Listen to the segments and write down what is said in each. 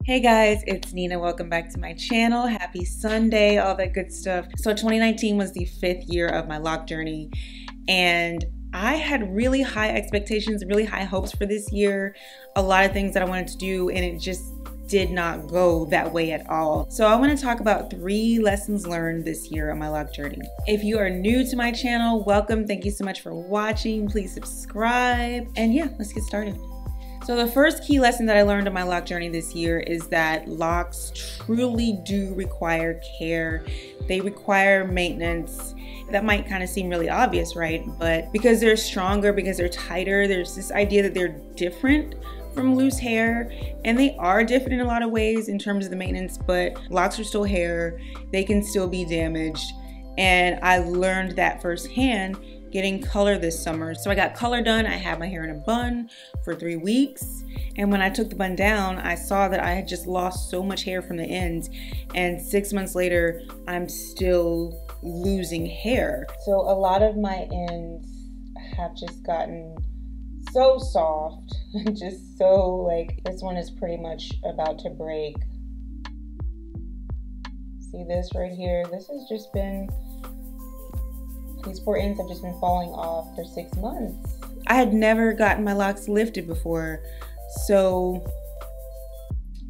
Hey guys, it's Nina. Welcome back to my channel. Happy Sunday, all that good stuff. So 2019 was the 5th year of my lock journey, and I had really high expectations, really high hopes for this year. A lot of things that I wanted to do, and it just did not go that way at all. So I want to talk about 3 lessons learned this year on my lock journey. If you are new to my channel, welcome. Thank you so much for watching. Please subscribe. And yeah, let's get started. So the first key lesson that I learned on my lock journey this year is that locks truly do require care. They require maintenance. That might kind of seem really obvious, right? But because they're stronger, because they're tighter, there's this idea that they're different from loose hair, and they are different in a lot of ways in terms of the maintenance, but locks are still hair. They can still be damaged. And I learned that firsthand getting color this summer. So I got color done. I had my hair in a bun for 3 weeks. And when I took the bun down, I saw that I had just lost so much hair from the ends. And 6 months later, I'm still losing hair. So a lot of my ends have just gotten so soft, just so like, this one is pretty much about to break. See this right here? This has just been, these poor ends have just been falling off for 6 months. I had never gotten my locks lifted before, so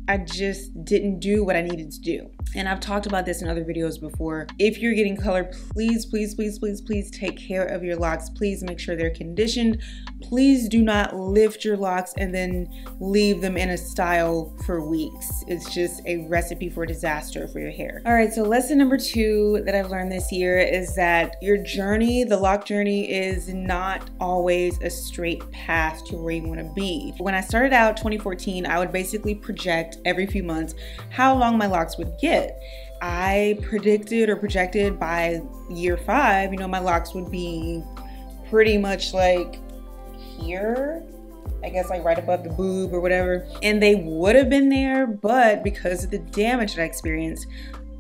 I just didn't do what I needed to do. And I've talked about this in other videos before. If you're getting color, please, please, please, please, please take care of your locks. Please make sure they're conditioned. Please do not lift your locks and then leave them in a style for weeks. It's just a recipe for disaster for your hair. All right, so lesson number 2 that I've learned this year is that your journey, the lock journey, is not always a straight path to where you want to be. When I started out 2014, I would basically project every few months how long my locks would get. I predicted or projected by year 5, my locks would be pretty much like here, I guess, like right above the boob or whatever. And they would have been there, but because of the damage that I experienced,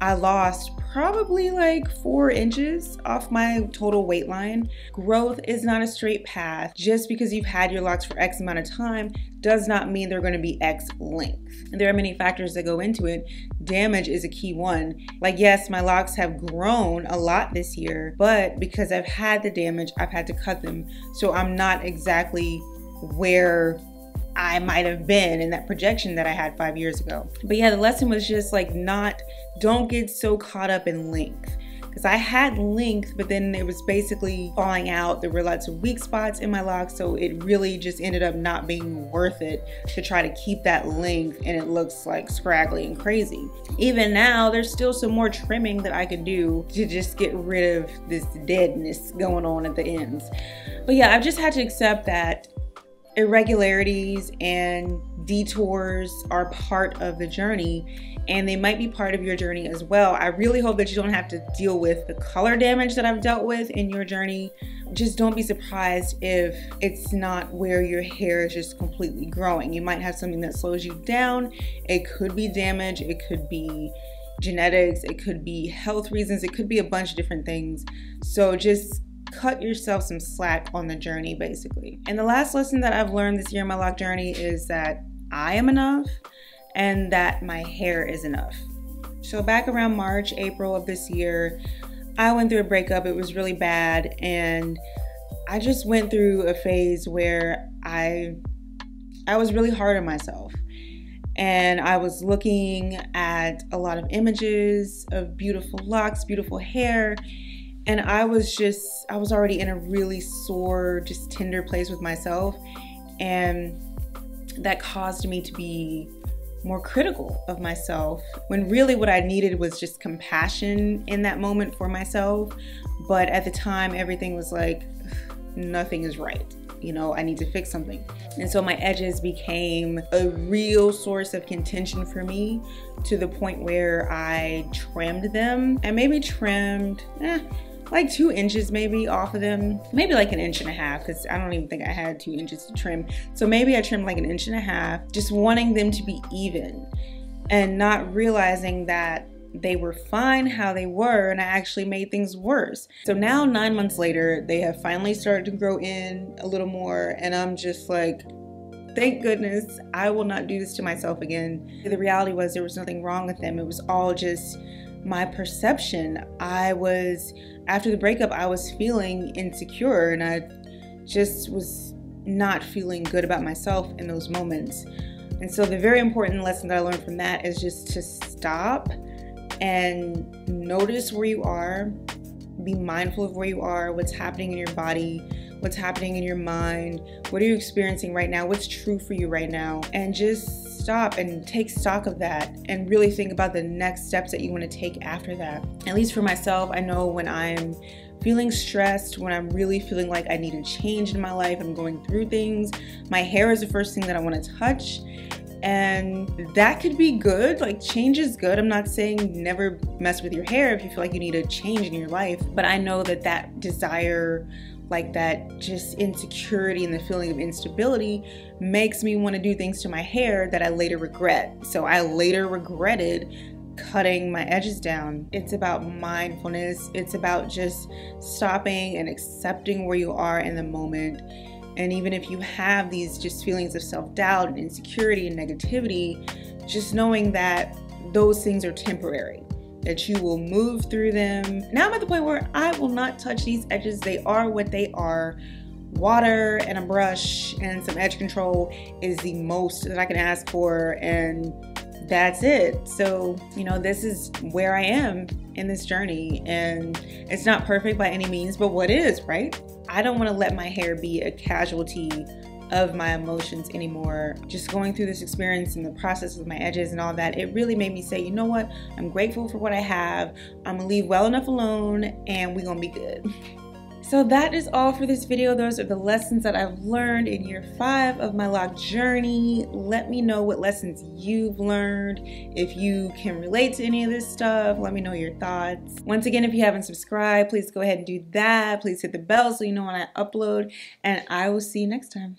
I lost probably like 4 inches off my total weight line. Growth is not a straight path. Just because you've had your locks for X amount of time does not mean they're going to be X length. And there are many factors that go into it. Damage is a key one. Like, yes, my locks have grown a lot this year, but because I've had the damage, I've had to cut them. So I'm not exactly where I might have been in that projection that I had 5 years ago. But yeah, the lesson was just like, don't get so caught up in length. Because I had length, but then it was basically falling out. There were lots of weak spots in my locks, so it really just ended up not being worth it to try to keep that length, and it looks like scraggly and crazy. Even now, there's still some more trimming that I can do to just get rid of this deadness going on at the ends. But yeah, I've just had to accept that irregularities and detours are part of the journey, and they might be part of your journey as well. I really hope that you don't have to deal with the color damage that I've dealt with in your journey. Just don't be surprised if it's not where your hair is just completely growing. You might have something that slows you down. It could be damage, it could be genetics, it could be health reasons, it could be a bunch of different things. So just cut yourself some slack on the journey, basically. And the last lesson that I've learned this year in my lock journey is that I am enough and that my hair is enough. So back around March, April of this year, I went through a breakup. It was really bad, and I just went through a phase where I was really hard on myself. And I was looking at a lot of images of beautiful locks, beautiful hair, and I was already in a really sore, just tender place with myself. And that caused me to be more critical of myself, when really what I needed was just compassion in that moment for myself. But at the time, everything was like, nothing is right. I need to fix something. And so my edges became a real source of contention for me, to the point where I trimmed them. I maybe trimmed like 2 inches maybe off of them, maybe like 1.5 inches, because I don't even think I had 2 inches to trim. So maybe I trimmed like 1.5 inches, just wanting them to be even and not realizing that they were fine how they were, and I actually made things worse. So now 9 months later, they have finally started to grow in a little more, and I'm just like, thank goodness I will not do this to myself again. The reality was there was nothing wrong with them. It was all just my perception. After the breakup, I was feeling insecure, and I just was not feeling good about myself in those moments. And so the very important lesson that I learned from that is just to stop and notice where you are, be mindful of where you are, what's happening in your body, what's happening in your mind, what are you experiencing right now, what's true for you right now, and just stop and take stock of that and really think about the next steps that you want to take after that. At least for myself, I know when I'm feeling stressed, when I'm really feeling like I need a change in my life, I'm going through things, my hair is the first thing that I want to touch. And that could be good. Like, change is good. I'm not saying never mess with your hair if you feel like you need a change in your life. But I know that that desire, like that just insecurity and the feeling of instability makes me want to do things to my hair that I later regret. So I later regretted cutting my edges down. It's about mindfulness. It's about just stopping and accepting where you are in the moment. And even if you have these just feelings of self-doubt and insecurity and negativity, just knowing that those things are temporary, that you will move through them. Now I'm at the point where I will not touch these edges. They are what they are. Water and a brush and some edge control is the most that I can ask for, and that's it. So, you know, this is where I am in this journey, and it's not perfect by any means, but what is, right? I don't want to let my hair be a casualty of my emotions anymore. Just going through this experience and the process with my edges and all that, it really made me say, you know what? I'm grateful for what I have. I'm gonna leave well enough alone, and we're gonna be good. So that is all for this video. Those are the lessons that I've learned in year 5 of my loc journey. Let me know what lessons you've learned. If you can relate to any of this stuff, let me know your thoughts. Once again, if you haven't subscribed, please go ahead and do that. Please hit the bell so you know when I upload, and I will see you next time.